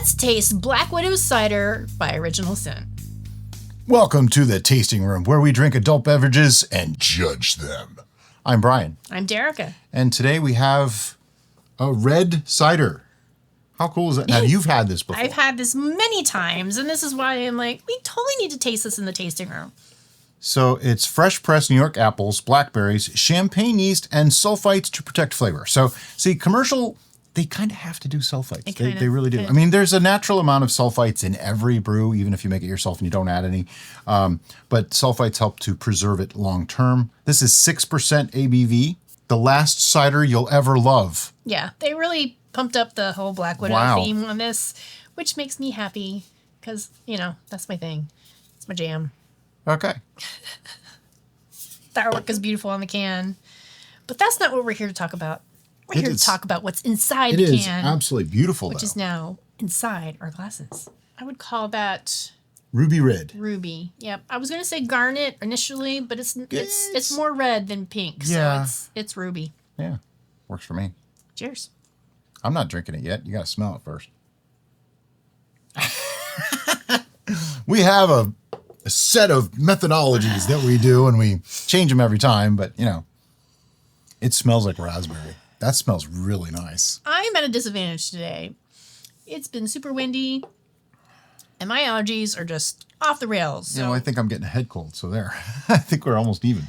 Let's taste Black Widow Cider by Original Sin. Welcome to the tasting room where we drink adult beverages and judge them. I'm Brian. I'm Derica. And today we have a red cider. How cool is that? Now, you've had this before. I've had this many times, and this is why I'm like, we totally need to taste this in the tasting room. So it's fresh pressed New York apples, blackberries, champagne yeast, and sulfites to protect flavor. So, see, commercial, they kind of have to do sulfites. They really do. I mean, there's a natural amount of sulfites in every brew, even if you make it yourself and you don't add any. But sulfites help to preserve it long term. This is 6% ABV, the last cider you'll ever love. Yeah, they really pumped up the whole Black Widow theme on this, which makes me happy because, that's my thing. It's my jam. Okay. The artwork is beautiful on the can, but that's not what we're here to talk about. We're here to talk about what's inside the can. It is absolutely beautiful, which is now inside our glasses. I would call that ruby red. Ruby. Yep. I was going to say garnet initially, but it's more red than pink. Yeah. So it's ruby. Yeah. Works for me. Cheers. I'm not drinking it yet. You got to smell it first. We have a set of methodologies that we do, and we change them every time, but, it smells like raspberry. That smells really nice. I'm at a disadvantage today. It's been super windy, and my allergies are just off the rails. So. I think I'm getting a head cold, so there. I think we're almost even.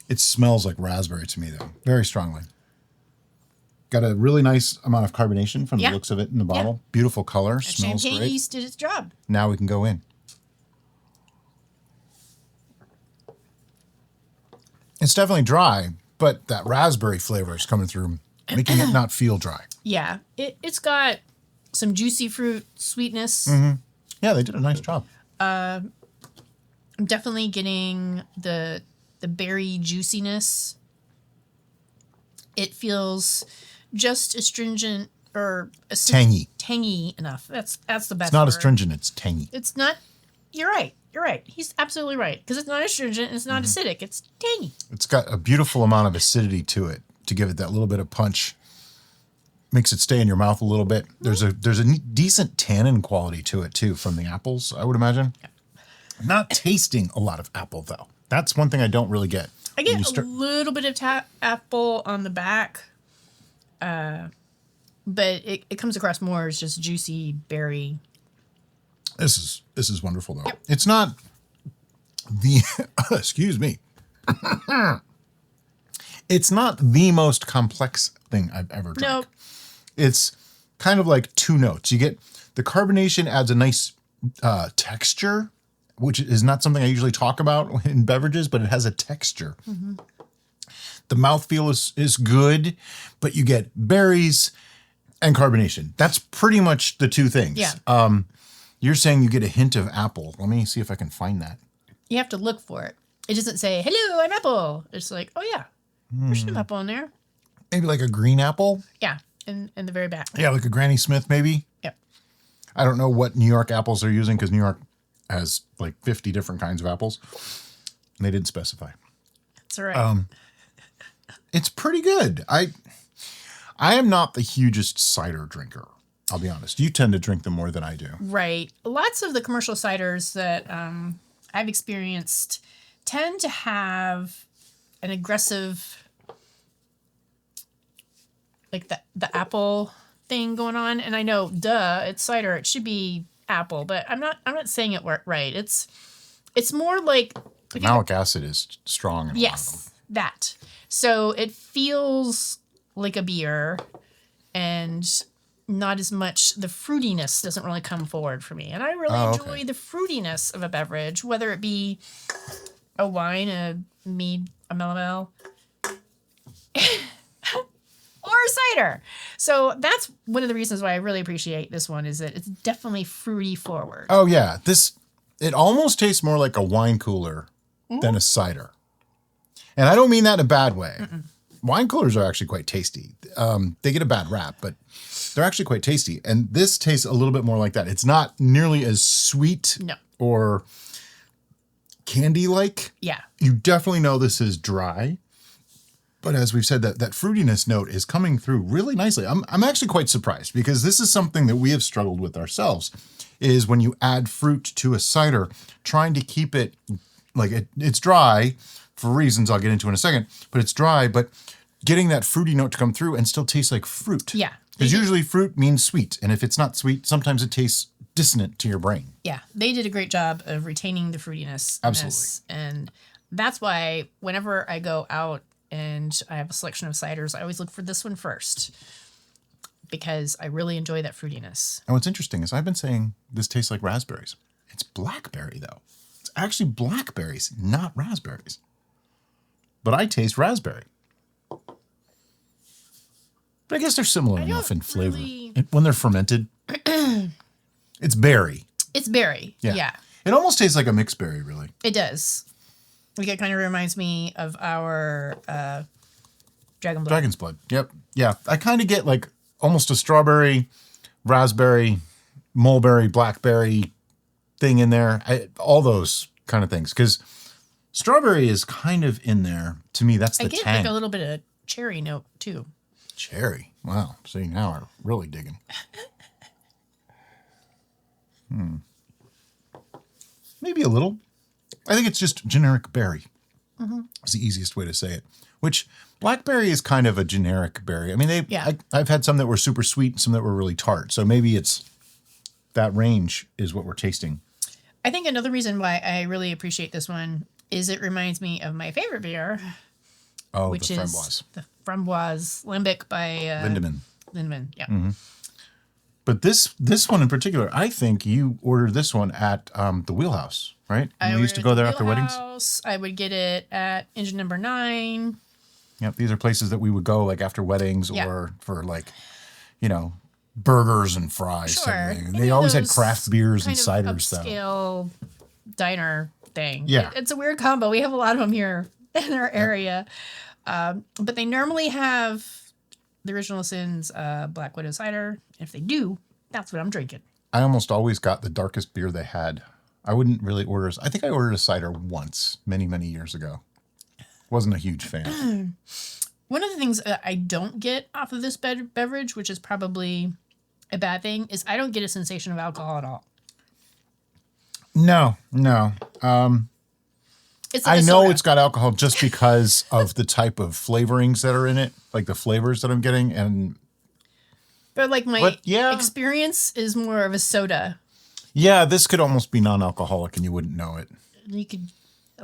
It smells like raspberry to me, though, very strongly. Got a really nice amount of carbonation from the looks of it in the bottle. Yeah. Beautiful color, smells great. Champagne yeast did its job. Now we can go in. It's definitely dry, but that raspberry flavor is coming through, making it not feel dry. Yeah, it's got some juicy fruit sweetness. Mm-hmm. Yeah, they did a nice job. I'm definitely getting the berry juiciness. It feels just astringent or tangy. Tangy enough. That's the best. It's not word. Astringent. It's tangy. It's not. You're right. He's absolutely right. Because it's not astringent and it's not acidic. It's tangy. It's got a beautiful amount of acidity to it to give it that little bit of punch. Makes it stay in your mouth a little bit. There's a decent tannin quality to it too from the apples, I would imagine. Yeah. Not tasting a lot of apple though. That's one thing I don't really get. I get a little bit of apple on the back, but it comes across more as just juicy berry. This is wonderful though. Yep. It's not the excuse me. It's not the most complex thing I've ever drank. Nope. It's kind of like two notes. You get the carbonation adds a nice texture, which is not something I usually talk about in beverages, but it has a texture. Mm-hmm. The mouthfeel is good, but you get berries and carbonation. That's pretty much the two things. Yeah. You're saying you get a hint of apple. Let me see if I can find that. You have to look for it. It doesn't say, hello, I'm apple. It's like, oh yeah, there's some apple in there. Maybe like a green apple? Yeah, in the very back. Yeah, like a Granny Smith maybe? Yep. I don't know what New York apples they're using because New York has like 50 different kinds of apples. And they didn't specify. That's all right. It's pretty good. I am not the hugest cider drinker. I'll be honest. You tend to drink them more than I do. Right. Lots of the commercial ciders that I've experienced tend to have an aggressive, like the apple thing going on. And I know, it's cider. It should be apple, but I'm not saying it right. It's more like the malic acid is strong. In a lot of them. That. So it feels like a beer, and not as much, the fruitiness doesn't really come forward for me. And I really enjoy the fruitiness of a beverage, whether it be a wine, a mead, a melomel, or a cider. So that's one of the reasons why I really appreciate this one, is that it's definitely fruity forward. Oh yeah. It almost tastes more like a wine cooler than a cider. And I don't mean that in a bad way. Mm-mm. Wine coolers are actually quite tasty. They get a bad rap, but they're actually quite tasty. And this tastes a little bit more like that. It's not nearly as sweet or candy-like. Yeah. You definitely know this is dry. But as we've said, that fruitiness note is coming through really nicely. I'm actually quite surprised because this is something that we have struggled with ourselves, is when you add fruit to a cider, trying to keep it like it's dry for reasons I'll get into in a second, but it's dry, but getting that fruity note to come through and still taste like fruit. Yeah. Because usually fruit means sweet. And if it's not sweet, sometimes it tastes dissonant to your brain. Yeah. They did a great job of retaining the fruitiness. Absolutely. And that's why whenever I go out and I have a selection of ciders, I always look for this one first because I really enjoy that fruitiness. And what's interesting is I've been saying this tastes like raspberries. It's blackberry, though. It's actually blackberries, not raspberries. But I taste raspberry. But I guess they're similar enough in flavor. When they're fermented, it's berry. It's berry. Yeah. It almost tastes like a mixed berry, really. It does. Like it kind of reminds me of our Dragon Blood. Dragon's Blood. Yep. Yeah. I kind of get like almost a strawberry, raspberry, mulberry, blackberry thing in there. All those kind of things. Because strawberry is kind of in there. To me, that's the tang. I get like a little bit of cherry note, too. Cherry. Wow. See, now I'm really digging. Maybe a little. I think it's just generic berry. It's the easiest way to say it. Which blackberry is kind of a generic berry. I mean, I've had some that were super sweet and some that were really tart. So maybe it's that range is what we're tasting. I think another reason why I really appreciate this one is it reminds me of my favorite beer. Oh, which the is Framboise. The Framboise Limbic by Lindemann. Yeah. But this one in particular, I think you ordered this one at the Wheelhouse, right? We used to go there after weddings. I would get it at Engine Number 9. Yep, these are places that we would go like after weddings or for like, burgers and fries. Sure. They always had craft beers and ciders, upscale diner thing. Yeah. It's a weird combo. We have a lot of them here in our area. But they normally have the Original Sin's Black Widow cider. If they do, that's what I'm drinking. I almost always got the darkest beer they had. I wouldn't really order. I think I ordered a cider once, many, many years ago. Wasn't a huge fan. One of the things that I don't get off of this beverage, which is probably a bad thing, is I don't get a sensation of alcohol at all. No. I know it's got alcohol just because of the type of flavorings that are in it, like the flavors that I'm getting. But like my experience is more of a soda. Yeah, this could almost be non-alcoholic and you wouldn't know it. You could,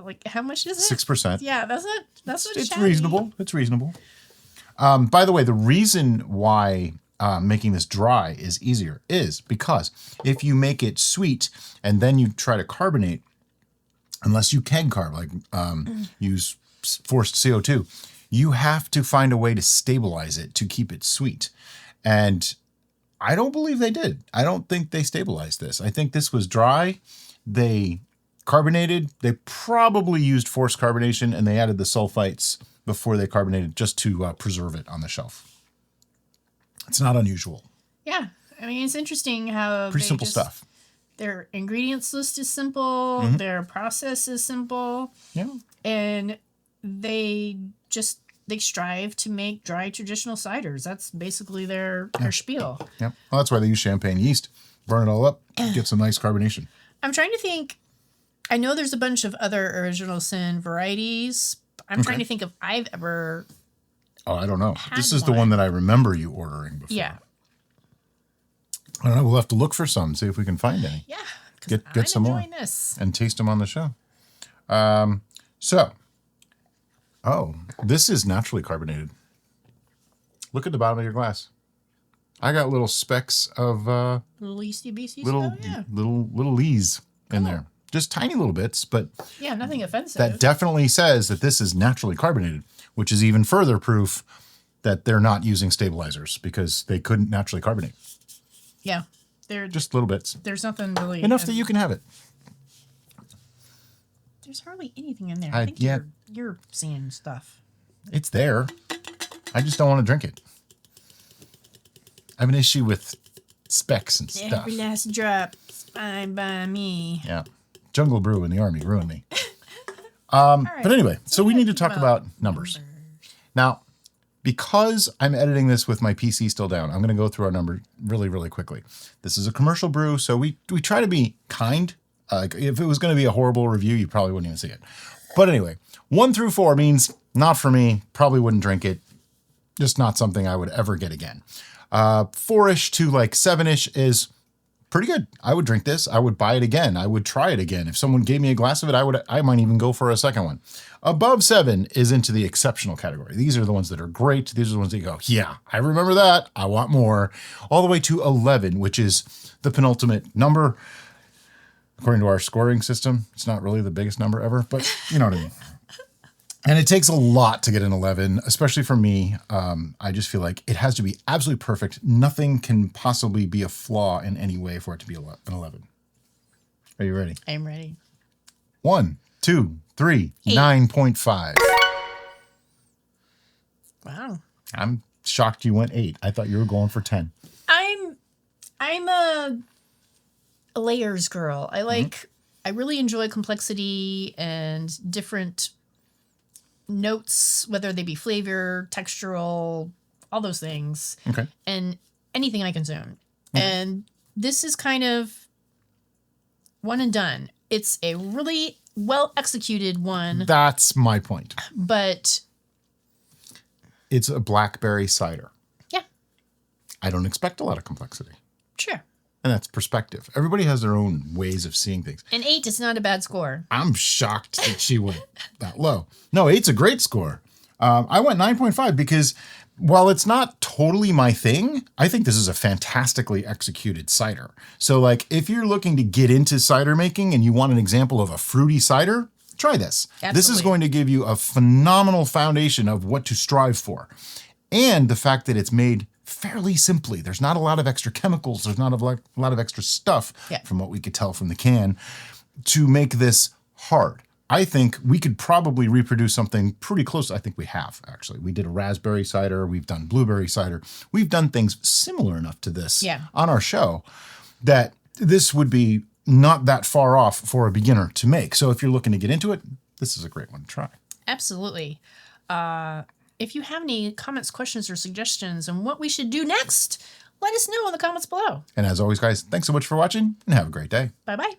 like, how much is it? 6%. Yeah, that's what it's reasonable. It's reasonable. By the way, the reason why making this dry is easier is because if you make it sweet and then you try to carbonate, unless you can carb, like use forced CO2, you have to find a way to stabilize it to keep it sweet. And I don't believe they did. I don't think they stabilized this. I think this was dry. They carbonated. They probably used forced carbonation and they added the sulfites before they carbonated just to preserve it on the shelf. It's not unusual. Yeah. I mean, it's interesting how pretty simple stuff. Their ingredients list is simple. Their process is simple. Yeah. And they strive to make dry traditional ciders. That's basically their spiel. Yep. Well, that's why they use champagne yeast. Burn it all up, get some nice carbonation. I'm trying to think. I know there's a bunch of other Original Sin varieties. I'm trying to think if I've ever. Oh, I don't know. This is the one that I remember you ordering before. Yeah. I don't know. We'll have to look for some, see if we can find any. Yeah. Get some more and taste them on the show. This is naturally carbonated. Look at the bottom of your glass. I got little specks of little yeasty beasty little lees in there. Just tiny little bits, but yeah, nothing offensive. That definitely says that this is naturally carbonated, which is even further proof that they're not using stabilizers because they couldn't naturally carbonate. Yeah, they're just little bits. There's nothing really enough that you can have it. There's hardly anything in there. I think you're seeing stuff. It's there. I just don't want to drink it. I have an issue with specks and stuff. Every last drop, fine by me. Yeah. Jungle Brew in the Army ruined me. Right. But anyway, so we need to talk about numbers. Now, because I'm editing this with my PC still down, I'm going to go through our numbers really, really quickly. This is a commercial brew, so we try to be kind. If it was going to be a horrible review, you probably wouldn't even see it. But anyway, 1 through 4 means not for me, probably wouldn't drink it, just not something I would ever get again. 4-ish to like 7-ish is pretty good. I would drink this. I would buy it again. I would try it again. If someone gave me a glass of it, I might even go for a second one. Above 7 is into the exceptional category. These are the ones that are great. These are the ones that you go, yeah, I remember that. I want more. All the way to 11, which is the penultimate number. According to our scoring system, it's not really the biggest number ever, but you know what I mean. And it takes a lot to get an 11, especially for me. I just feel like it has to be absolutely perfect. Nothing can possibly be a flaw in any way for it to be an 11. Are you ready? I'm ready. 1, 2, 3, 9.5. Wow. I'm shocked you went 8. I thought you were going for 10. I'm a layers girl. I really enjoy complexity and different notes, whether they be flavor, textural, all those things. Okay. And anything I consume. Okay. And this is kind of one and done. It's a really well executed one. That's my point. But it's a blackberry cider. Yeah. I don't expect a lot of complexity. Sure. And that's perspective. Everybody has their own ways of seeing things. An 8 is not a bad score. I'm shocked that she went that low. No, 8's a great score. I went 9.5 because while it's not totally my thing, I think this is a fantastically executed cider. So like if you're looking to get into cider making and you want an example of a fruity cider, try this. Absolutely. This is going to give you a phenomenal foundation of what to strive for. And the fact that it's made fairly simply. There's not a lot of extra chemicals. There's not a lot of extra stuff, from what we could tell from the can, to make this hard. I think we could probably reproduce something pretty close. I think we have, actually. We did a raspberry cider. We've done blueberry cider. We've done things similar enough to this on our show that this would be not that far off for a beginner to make. So if you're looking to get into it, this is a great one to try. Absolutely. If you have any comments, questions, or suggestions on what we should do next, let us know in the comments below. And as always, guys, thanks so much for watching and have a great day. Bye-bye.